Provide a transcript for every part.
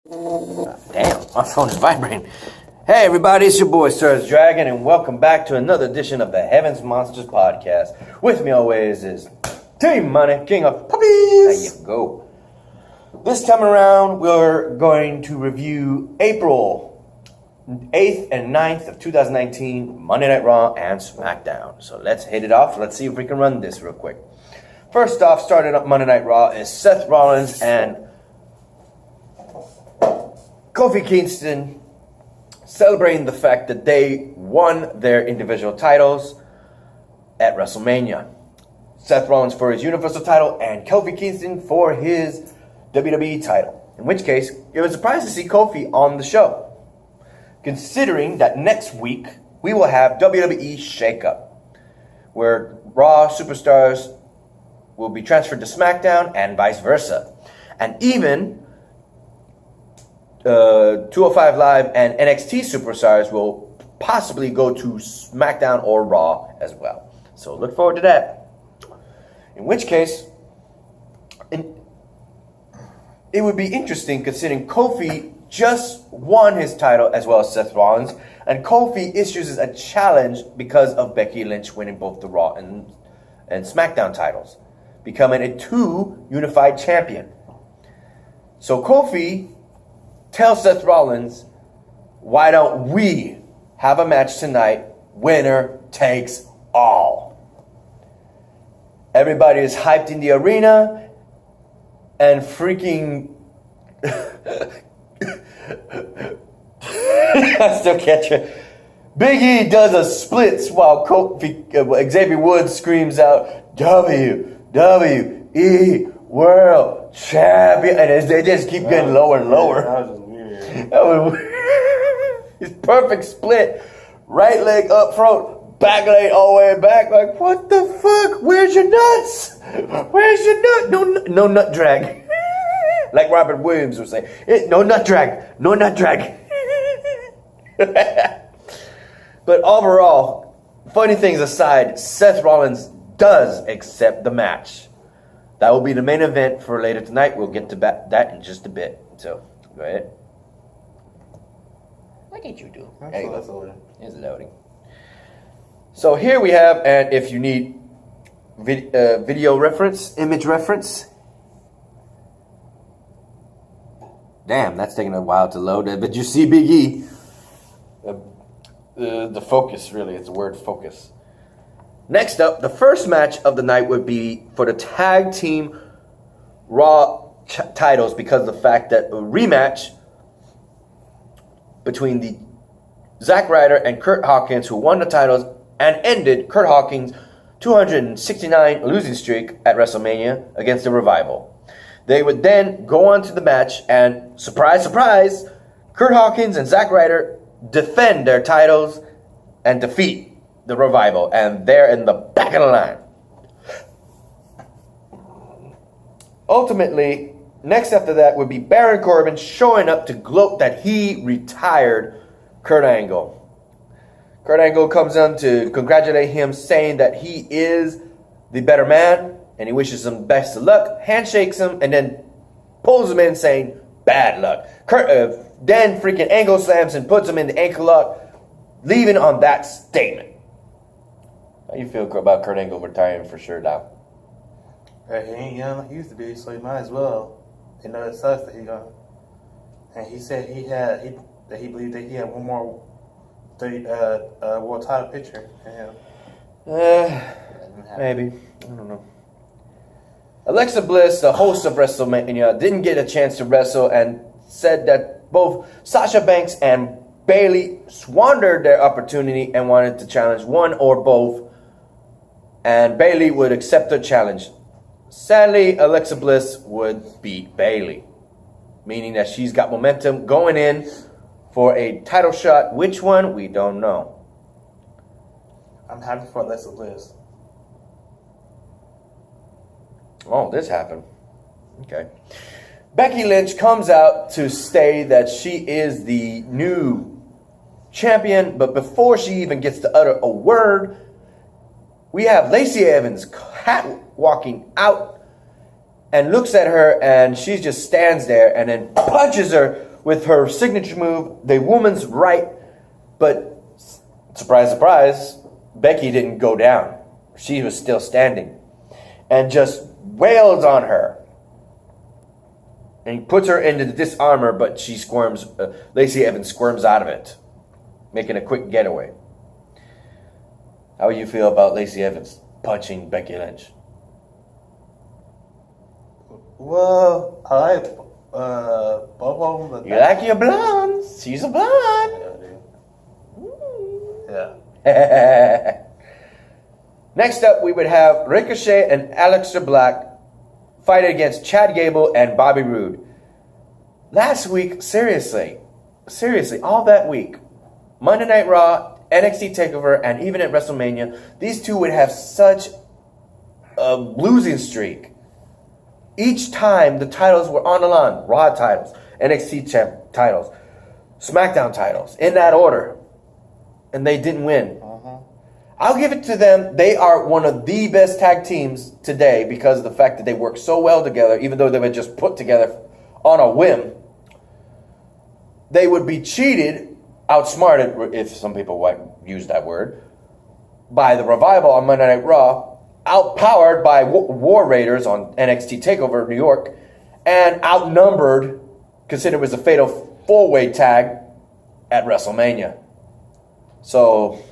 Damn, my phone is vibrating. Hey everybody, it's your boy SergDragon, and welcome back to another edition of the Heavens Monsters podcast. With me always is T-Money, King of Puppies. There you go. This time around, we're going to review April 8th and 9th of 2019, Monday Night Raw and Smackdown. So let's hit it off. Let's see if we can run this real quick. First off, starting up Monday Night Raw is Seth Rollins and Kofi Kingston celebrating the fact that they won their individual titles at WrestleMania. Seth Rollins for his Universal title and Kofi Kingston for his WWE title. In which case, it was a surprise to see Kofi on the show, considering that next week we will have WWE Shakeup, where Raw superstars will be transferred to SmackDown and vice versa. And even 205 Live and NXT superstars will possibly go to SmackDown or Raw as well. So look forward to that. In which case, it would be interesting considering Kofi just won his title as well as Seth Rollins, and Kofi issues a challenge because of Becky Lynch winning both the Raw and SmackDown titles, becoming a 2 unified champion. So Kofi tells Seth Rollins, why don't we have a match tonight, winner takes all. Everybody is hyped in the arena, and freaking I still catch you. Big E does a splits while Xavier Woods screams out, WWE World Champion, and they just keep getting lower and lower. That was weird. His perfect split, right leg up front, back leg all the way back. Like, what the fuck? Where's your nuts? Where's your nut? No nut drag. Like Robert Williams would say, no nut drag, no nut drag. But overall, funny things aside, Seth Rollins does accept the match. That will be the main event for later tonight. We'll get to that in just a bit. So, go ahead. What did you do? There you go. It's loading. So here we have, and if you need video reference, image reference. Damn, that's taking a while to load. But you see Big E. The focus, really. It's the word focus. Next up, the first match of the night would be for the tag team Raw titles, because of the fact that a rematch between the Zack Ryder and Kurt Hawkins, who won the titles and ended Kurt Hawkins' 269 losing streak at WrestleMania against the Revival. They would then go on to the match, and surprise, surprise, Kurt Hawkins and Zack Ryder defend their titles and defeat the Revival, and they're in the back of the line. Ultimately, next after that would be Baron Corbin showing up to gloat that he retired Kurt Angle. Kurt Angle comes on to congratulate him, saying that he is the better man, and he wishes him best of luck, handshakes him, and then pulls him in saying, bad luck. Then freaking Angle slams and puts him in the ankle lock, leaving on that statement. How you feel about Kurt Angle retiring for sure now? He ain't young like he used to be, so he might as well. You know, it sucks that he gone. And he said he believed that he had one more world title picture for him. Maybe. I don't know. Alexa Bliss, the host of WrestleMania, didn't get a chance to wrestle and said that both Sasha Banks and Bayley squandered their opportunity and wanted to challenge one or both, and Bayley would accept the challenge. Sadly, Alexa Bliss would beat Bayley, meaning that she's got momentum going in for a title shot. Which one? We don't know. I'm happy for Alexa Bliss. Oh, this happened. Okay. Becky Lynch comes out to say that she is the new champion, but before she even gets to utter a word, we have Lacey Evans walking out and looks at her, and she just stands there and then punches her with her signature move, the woman's right. But surprise, surprise, Becky didn't go down. She was still standing and just wails on her. And he puts her into the disarmor, but she squirms. Lacey Evans squirms out of it, making a quick getaway. How do you feel about Lacey Evans punching Becky Lynch? Well, I like both of them. You like your blondes? She's a blonde. Yeah. Next up, we would have Ricochet and Aleister Black fight against Chad Gable and Bobby Roode. Last week, seriously, all that week, Monday Night Raw, NXT TakeOver, and even at WrestleMania, these two would have such a losing streak. Each time the titles were on the line, Raw titles, NXT champ titles, SmackDown titles, in that order, and they didn't win. I'll give it to them. They are one of the best tag teams today because of the fact that they work so well together, even though they were just put together on a whim. They would be cheated, outsmarted, if some people might use that word, by the Revival on Monday Night Raw, outpowered by War Raiders on NXT TakeOver New York, and outnumbered, considering it was a fatal four-way tag at WrestleMania. So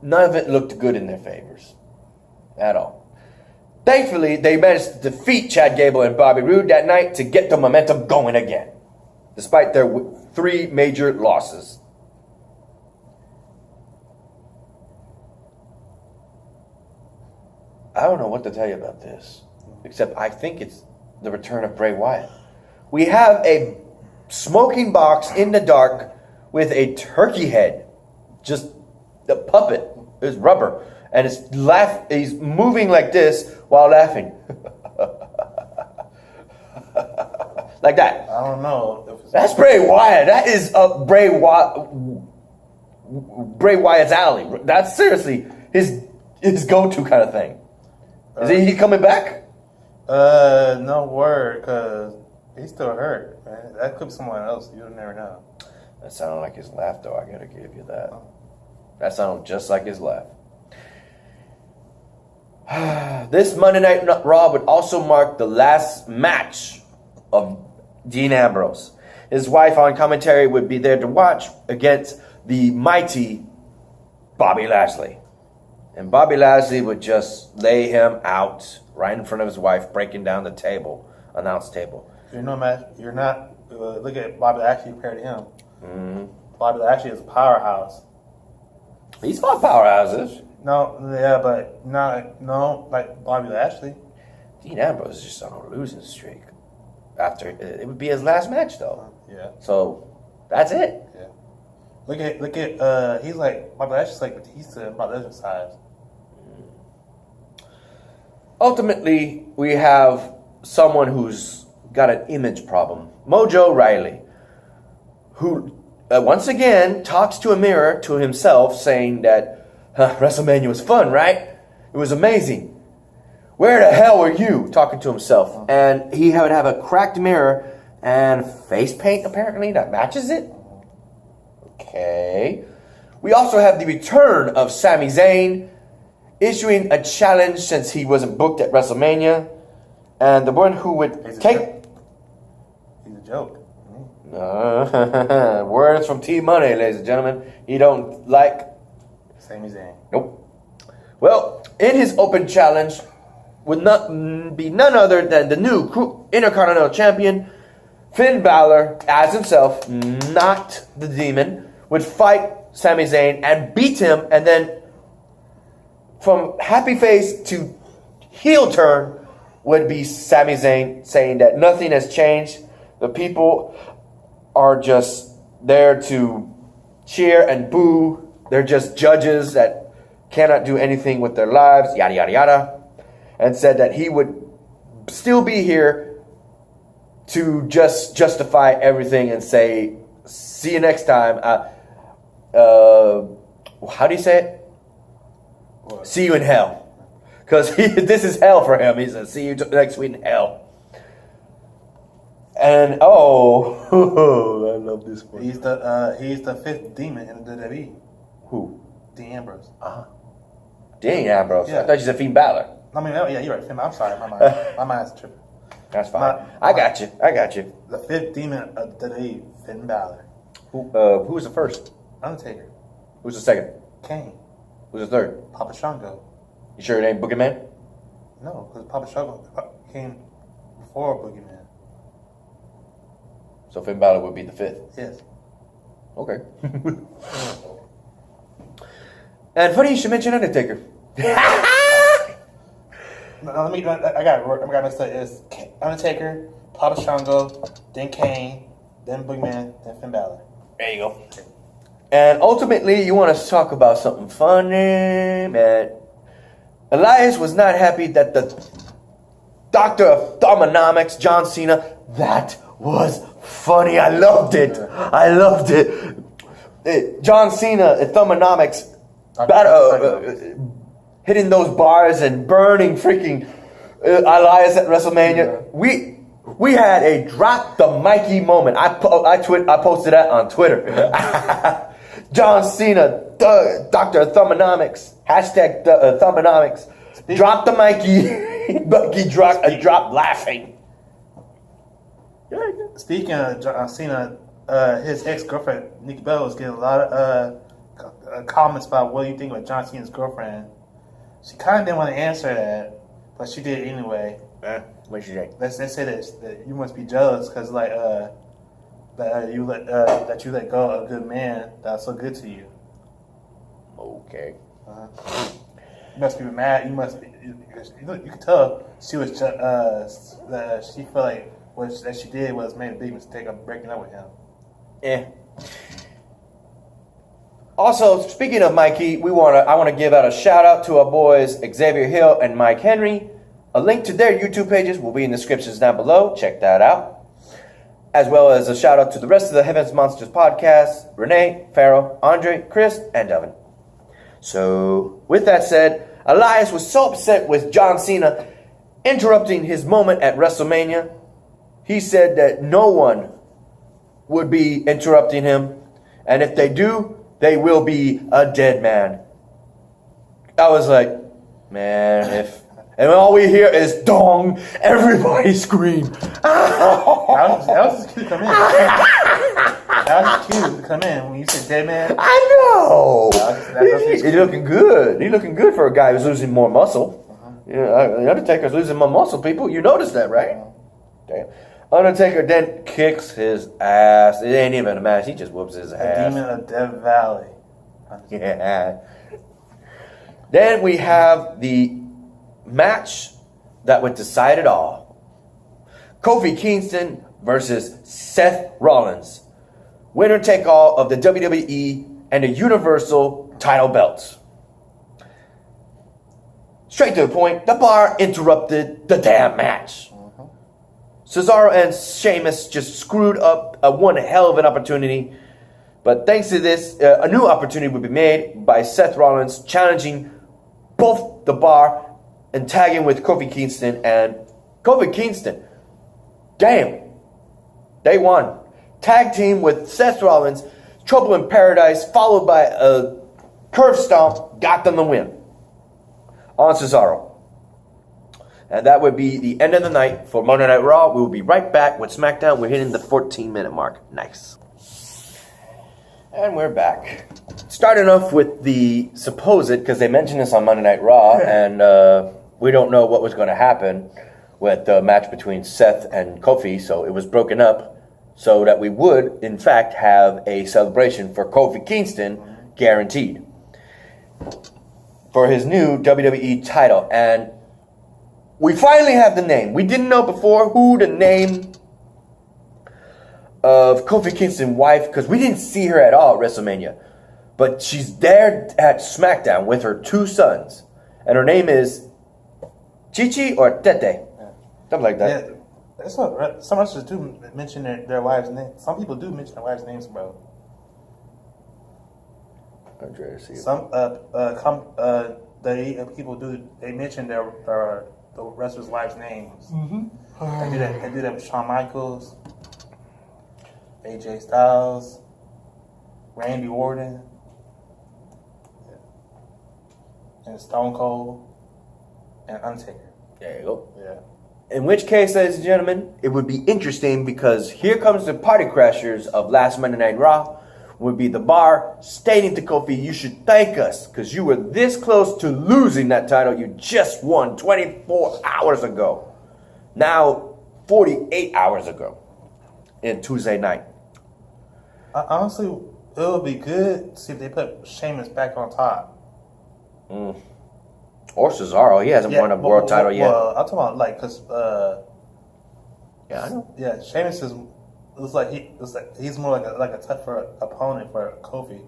none of it looked good in their favors at all. Thankfully, they managed to defeat Chad Gable and Bobby Roode that night to get the momentum going again, despite their three major losses. I don't know what to tell you about this, except I think it's the return of Bray Wyatt. We have a smoking box in the dark with a turkey head, just the puppet is rubber, and he's moving like this while laughing. Like that. I don't know. That's Bray Wyatt. That is Bray Wyatt's alley. That's seriously his go-to kind of thing. Is he coming back? No word, because he's still hurt, man. That could be someone else. You never know. That sounded like his laugh, though. I gotta give you that. That sounded just like his laugh. This Monday Night Raw would also mark the last match of Dean Ambrose. His wife on commentary would be there to watch against the mighty Bobby Lashley. And Bobby Lashley would just lay him out right in front of his wife, breaking down the table, announce table. You're not. Look at Bobby Lashley compared to him. Mm-hmm. Bobby Lashley is a powerhouse. He's fought powerhouses. No, yeah, but no, like Bobby Lashley. Dean Ambrose is just on a losing streak. After it would be his last match, though. Yeah. So that's it. Yeah. Look at he's like Bobby Lashley's like Batista about the other side. Ultimately, we have someone who's got an image problem. Mojo Riley, who once again talks to a mirror to himself, saying that WrestleMania was fun, right? It was amazing. Where the hell were you? Talking to himself. And he would have a cracked mirror and face paint, apparently, that matches it. Okay. We also have the return of Sami Zayn, issuing a challenge since he wasn't booked at WrestleMania. And the one who would He's take... He's a joke. Words from T-Money, ladies and gentlemen. He don't like... Sami Zayn. Nope. Well, in his open challenge would not be none other than the new Intercontinental Champion, Finn Balor, as himself, not the Demon, would fight Sami Zayn and beat him, and then from happy face to heel turn would be Sami Zayn saying that nothing has changed. The people are just there to cheer and boo. They're just judges that cannot do anything with their lives, yada, yada, yada. And said that he would still be here to just justify everything and say, see you next time. How do you say it? What? See you in hell. Because this is hell for him. He said, see you next week in hell. And I love this one. He's the fifth demon in the WWE. Who? Dean Ambrose. Dean Ambrose. Yeah. I thought you said Finn Balor. I mean, yeah, you're right. Finn, I'm sorry, my mind's tripping. That's fine. I got you. The fifth demon of the WWE, Finn Balor. Who was the first? Undertaker. Who's the second? Kane. Who's the third? Papa Shango. You sure it ain't Boogeyman? No, because Papa Shango came before Boogeyman. So Finn Balor would be the fifth. Yes. Okay. And funny you should mention Undertaker. No, I got mixed up. It's Undertaker, Papa Shango, then Kane, then Boogeyman, then Finn Balor. There you go. And ultimately, you want to talk about something funny, man. Elias was not happy that the Doctor of Thumonomics, John Cena, that was funny. I loved it. John Cena at Thumonomics, hitting those bars and burning freaking Elias at WrestleMania. Yeah. We had a drop the Mikey moment. I posted that on Twitter. John Cena, Dr. Thumonomics, hashtag Thumonomics. Drop the Mikey. Mikey dropped laughing. Speaking of John Cena, his ex-girlfriend, Nikki Bella, was getting a lot of comments about what do you think about John Cena's girlfriend. She kind of didn't want to answer that, but she did anyway. What did she say? They say that you must be jealous because that you let go of a good man that's so good to you. Okay. You must be mad. You must be. You could tell she was. She felt like what that she did was made a big mistake of breaking up with him. Yeah. Also, speaking of Mikey, I want to give out a shout out to our boys Xavier Hill and Mike Henry. A link to their YouTube pages will be in the descriptions down below. Check that out. As well as a shout out to the rest of the Heavens Monsters podcast, Renee, Farrell, Andre, Chris, and Devin. So, with that said, Elias was so upset with John Cena interrupting his moment at WrestleMania. He said that no one would be interrupting him, and if they do, they will be a dead man. I was like, man, and all we hear is dong, everybody scream. That was just cute to come in. That was just cute to come in when you said dead man. I know. He's He's looking good. He's looking good for a guy who's losing more muscle. Yeah, the Undertaker's losing more muscle, people. You noticed that, right? Damn. Undertaker then kicks his ass. It ain't even a match. He just whoops his ass. Demon of Death Valley. Yeah. Then we have the match that would decide it all. Kofi Kingston versus Seth Rollins. Winner take all of the WWE and the Universal title belts. Straight to the point, the bar interrupted the damn match. Cesaro and Sheamus just screwed up one hell of an opportunity. But thanks to this, a new opportunity would be made by Seth Rollins challenging both the bar and tagging with Kofi Kingston. And Kofi Kingston, damn, they won. Tag team with Seth Rollins, Trouble in Paradise, followed by a curve stomp, got them the win on Cesaro. And that would be the end of the night for Monday Night Raw. We will be right back with SmackDown. We're hitting the 14-minute mark. Nice. And we're back. Starting off with the supposed, because they mentioned this on Monday Night Raw, and we don't know what was going to happen with the match between Seth and Kofi, so it was broken up so that we would, in fact, have a celebration for Kofi Kingston guaranteed for his new WWE title. And we finally have the name. We didn't know before who the name of Kofi Kingston's wife, because we didn't see her at all at WrestleMania. But she's there at SmackDown with her two sons. And her name is Chichi or Tete. Something like that. Yeah, that's what some wrestlers do mention their wives' names. Some people do mention their wives' names, bro. I'm trying to see. Some people do. They mention the wrestlers' wives' names. Mm-hmm. They do that with Shawn Michaels. AJ Styles, Randy Orton, and Stone Cold, and Undertaker. There you go. Yeah. In which case, ladies and gentlemen, it would be interesting because here comes the party crashers of last Monday Night Raw. Would be the Bar stating to Kofi, you should thank us because you were this close to losing that title you just won 24 hours ago. Now, 48 hours ago in Tuesday night. Honestly, it would be good to see if they put Sheamus back on top. Or Cesaro. He hasn't won a world title yet. Well, I'm talking about like, cause yeah, I know. yeah, Sheamus looks like he's more like a tougher opponent for Kofi.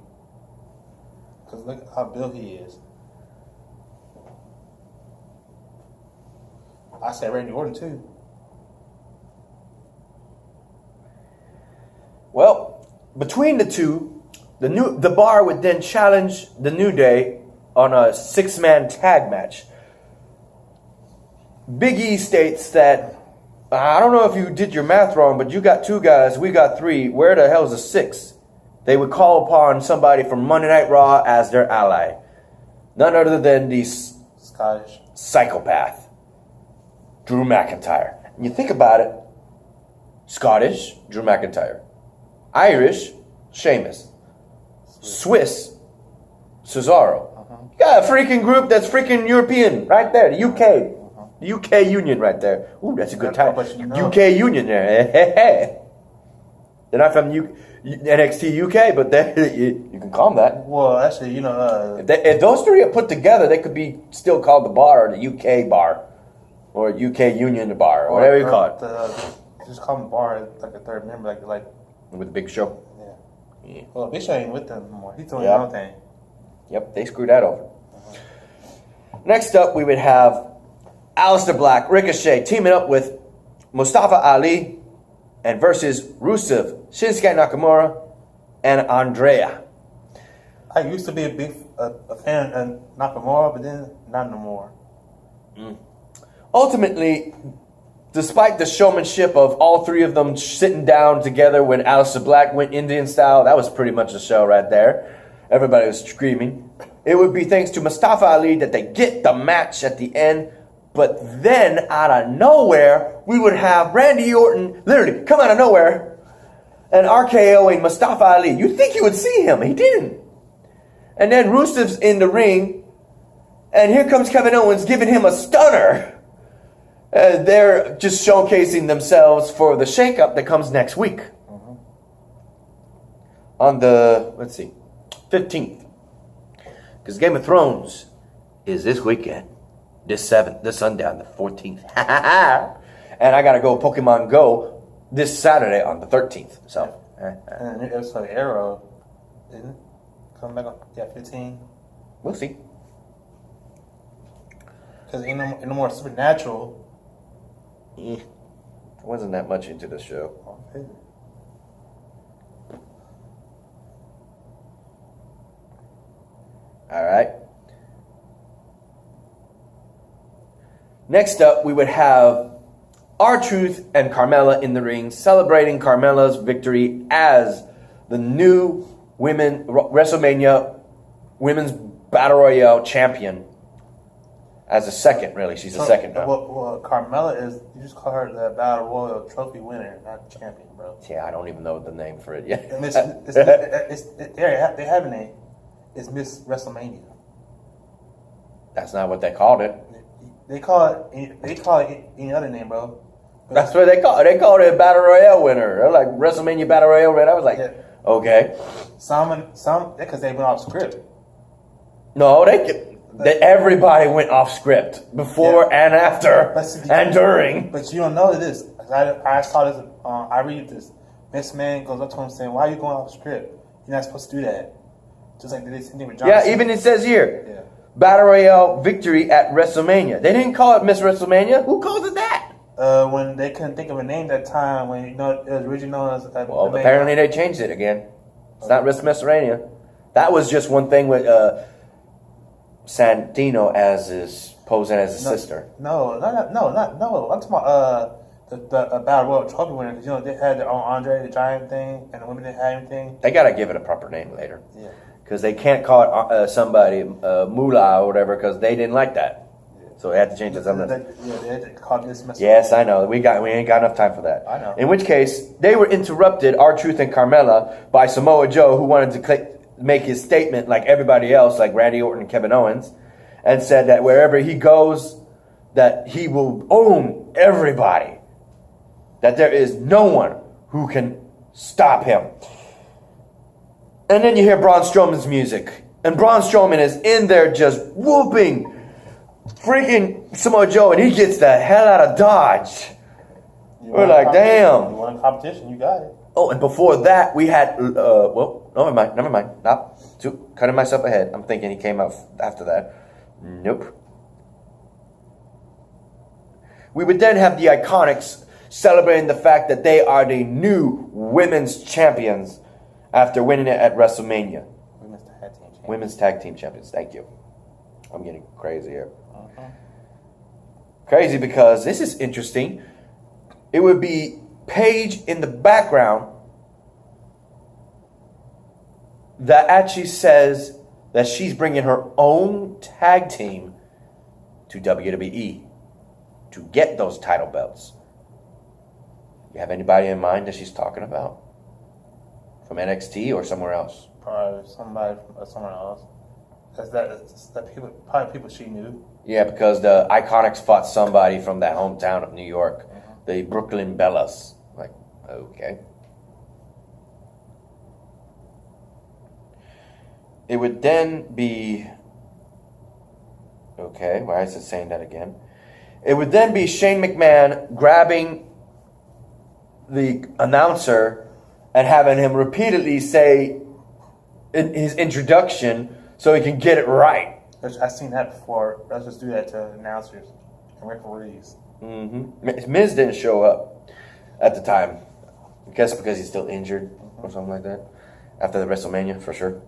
Cause look how built he is. I said Randy Orton too. Well, between the two, the Bar would then challenge the New Day on a 6-man tag match. Big E states that, I don't know if you did your math wrong, but you got 2 guys, we got 3. Where the hell's the 6? They would call upon somebody from Monday Night Raw as their ally. None other than the Scottish psychopath, Drew McIntyre. And you think about it, Scottish, Drew McIntyre. Irish, Sheamus. Swiss, Cesaro. You got a freaking group that's freaking European right there, the UK. The UK Union right there. Ooh, that's a good title. UK Union there. Hey, hey. They're not from NXT UK, but you can call them that. Well, actually, If those 3 are put together, they could be still called the Bar or the UK Bar. Or UK Union Bar, or whatever you call it. Just call them Bar like a third member, like With the Big Show. Yeah. Well, Big Show ain't with them anymore. He's doing his own thing. Yep, they screwed that over. Next up, we would have Aleister Black, Ricochet, teaming up with Mustafa Ali and versus Rusev, Shinsuke Nakamura, and Andrea. I used to be a fan of Nakamura, but then not no more. Ultimately, despite the showmanship of all 3 of them sitting down together when Aleister Black went Indian style, that was pretty much the show right there. Everybody was screaming. It would be thanks to Mustafa Ali that they get the match at the end. But then, out of nowhere, we would have Randy Orton literally come out of nowhere and RKOing Mustafa Ali. You'd think you would see him. He didn't. And then Rusev's in the ring. And here comes Kevin Owens giving him a stunner. They're just showcasing themselves for the shakeup that comes next week. On the, 15th. Because Game of Thrones is this weekend. This sundown, the 14th. And I got to go Pokemon Go this Saturday on the 13th. So. And the new episode of Arrow, isn't it? Come back on, 15. We'll see. Because ain't no more Supernatural. I wasn't that much into the show. Okay. All right. Next up, we would have R-Truth and Carmella in the ring, celebrating Carmella's victory as the new WrestleMania Women's Battle Royale champion. As a second, really. She's a second now. Well, Carmella is, you just call her the Battle Royal trophy winner, not champion, bro. Yeah, I don't even know the name for it yet. They have a name. It's Miss WrestleMania. That's not what they called it. They call it any other name, bro. But that's what they call it. They called it a Battle Royale winner. They're like WrestleMania Battle Royale winner. I was like, okay. Some because they went off script. No, everybody went off script before and after and during. But you don't know this. I saw this. I read this. Miss Man goes up to him saying, "Why are you going off script? You're not supposed to do that." Just like they did something with John Cena. Yeah, even it says here, Battle Royale victory at WrestleMania. They didn't call it Miss WrestleMania. Who called it that? When they couldn't think of a name that time, when it was originally known as. Well, apparently they changed it again. It's not WrestleMania. That was just one thing with Santino as his posing as his sister. No. I'm talking about the Battle Royal trophy winner, because, you know, they had their own Andre the Giant thing, and the women didn't have anything. They got to give it a proper name later. Yeah. Because they can't call it somebody Moolah or whatever, because they didn't like that. So they had to change it to something. They had to call this mess. Yes, I know. We ain't got enough time for that. I know. In which case, they were interrupted, R-Truth and Carmella, by Samoa Joe, who wanted to make his statement like everybody else, like Randy Orton and Kevin Owens, and said that wherever he goes, that he will own everybody. That there is no one who can stop him. And then you hear Braun Strowman's music. And Braun Strowman is in there just whooping freaking Samoa Joe, and he gets the hell out of Dodge. We're like, damn. You want a competition, you got it. Oh, and before that, we had, well, never mind. Not cutting myself ahead. I'm thinking he came out after that. Nope. We would then have the Iconics celebrating the fact that they are the new women's champions after winning it at WrestleMania. Women's tag team champions. Thank you. I'm getting crazy here. Crazy because this is interesting. It would be Paige in the background that actually says that she's bringing her own tag team to WWE to get those title belts. You have anybody in mind that she's talking about? From NXT or somewhere else? Probably somebody from somewhere else. Probably people she knew. Yeah, because the Iconics fought somebody from that hometown of New York. The Brooklyn Bellas. Like, okay. It would then be... Okay, why is it saying that again? It would then be Shane McMahon grabbing the announcer and having him repeatedly say in his introduction so he can get it right. I've seen that before. Let's just do that to announcers and referees. Miz didn't show up at the time. I guess because he's still injured or something like that. After the WrestleMania, for sure.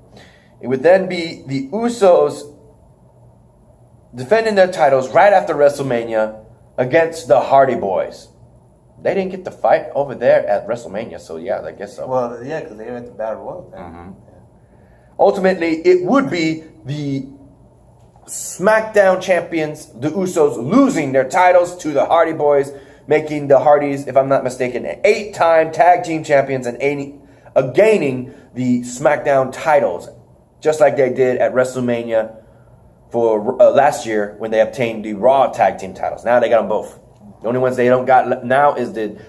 It would then be the Usos defending their titles right after WrestleMania against the Hardy Boys. They didn't get the fight over there at WrestleMania, so yeah, I guess so. Well, yeah, because they went to Battle Royal thing. Yeah. Ultimately, it would be the SmackDown champions, the Usos, losing their titles to the Hardy Boys, making the Hardys, if I'm not mistaken, 8-time tag team champions and gaining the SmackDown titles, just like they did at WrestleMania for last year when they obtained the Raw tag team titles. Now they got them both. The only ones they don't got now is the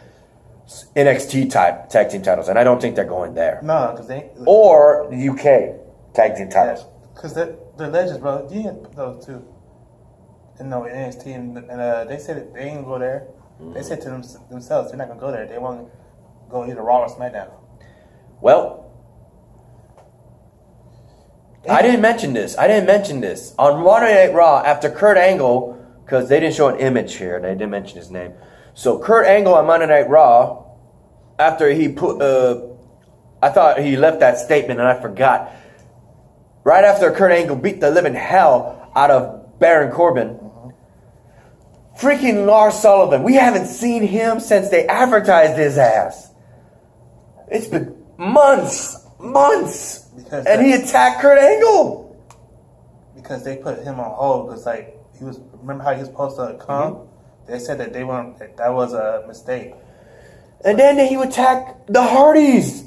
NXT tag team titles, and I don't think they're going there. No, because they... Or the UK tag team titles. Because they're legends, bro. You didn't put those two in NXT, and they said that they ain't go there. They said to themselves they're not going to go there. They want to go either Raw or SmackDown. Well, I didn't mention this. On Monday Night Raw, after Kurt Angle, because they didn't show an image here, they didn't mention his name. So Kurt Angle on Monday Night Raw, after he I thought he left that statement and I forgot. Right after Kurt Angle beat the living hell out of Baron Corbin, freaking Lars Sullivan, we haven't seen him since they advertised his ass. It's been months. And he attacked Kurt Angle. Because they put him on hold, because remember how he was supposed to come? They said that that was a mistake. And then he would attack the Hardys.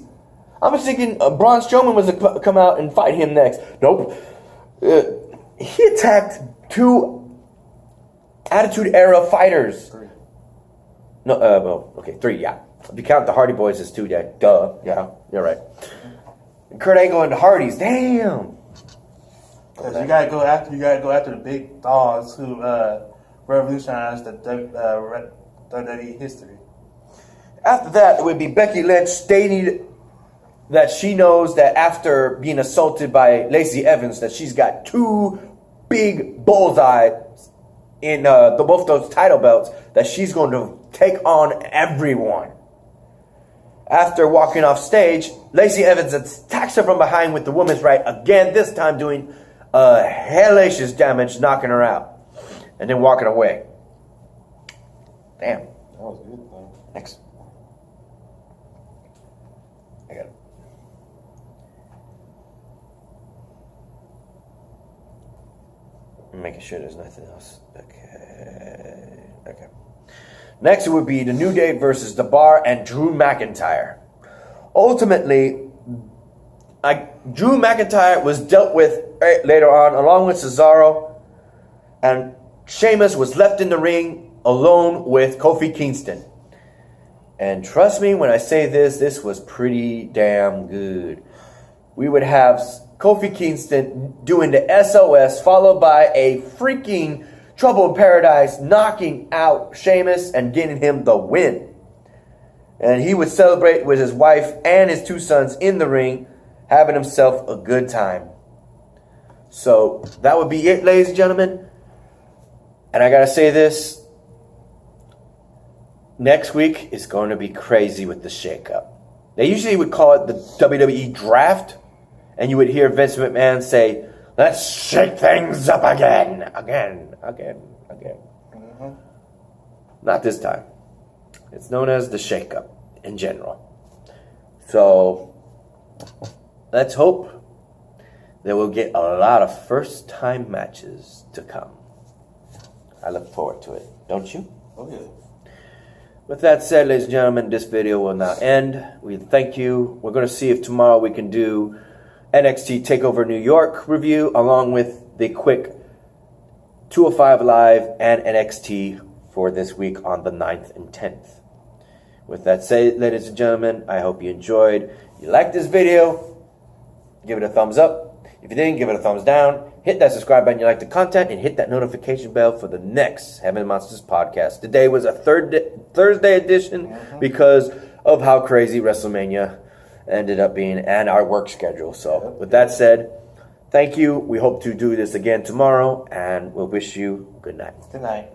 I was thinking Braun Strowman was to come out and fight him next. Nope. He attacked 2 Attitude Era fighters. 3. No, well, okay, 3, yeah. If you count the Hardy Boys as 2, yeah. Duh. Yeah, you're right. And Kurt Angle and the Hardys, damn. Because you gotta go after the big dogs who revolutionized the WWE history. After that, it would be Becky Lynch stating that she knows that after being assaulted by Lacey Evans, that she's got 2 big bullseyes in both those title belts, that she's going to take on everyone. After walking off stage, Lacey Evans attacks her from behind with the woman's right again, this time doing hellacious damage, knocking her out, and then walking away. Damn. That was good. Next. I got it. I'm making sure there's nothing else. Okay. Next, it would be The New Day versus The Bar and Drew McIntyre. Ultimately, Drew McIntyre was dealt with later on, along with Cesaro, and Sheamus was left in the ring alone with Kofi Kingston. And trust me when I say this was pretty damn good. We would have Kofi Kingston doing the SOS, followed by a freaking Trouble in Paradise knocking out Sheamus and getting him the win. And he would celebrate with his wife and his 2 sons in the ring, having himself a good time. So that would be it, ladies and gentlemen. And I gotta say this. Next week is going to be crazy with the shakeup. They usually would call it the WWE draft. And you would hear Vince McMahon say, let's shake things up again. Mm-hmm. Not this time. It's known as the shakeup in general. So let's hope that we'll get a lot of first-time matches to come. I look forward to it. Don't you? Oh, yeah. With that said, ladies and gentlemen, this video will now end. We thank you. We're going to see if tomorrow we can do NXT TakeOver New York review, along with the quick 205 Live and NXT for this week on the 9th and 10th. With that said, ladies and gentlemen, I hope you enjoyed. If you liked this video, give it a thumbs up. If you didn't, give it a thumbs down. Hit that subscribe button if you like the content, and hit that notification bell for the next Heaven Monsters podcast. Today was a Thursday edition because of how crazy WrestleMania ended up being and our work schedule. So with that said, thank you. We hope to do this again tomorrow, and we'll wish you good night. Good night.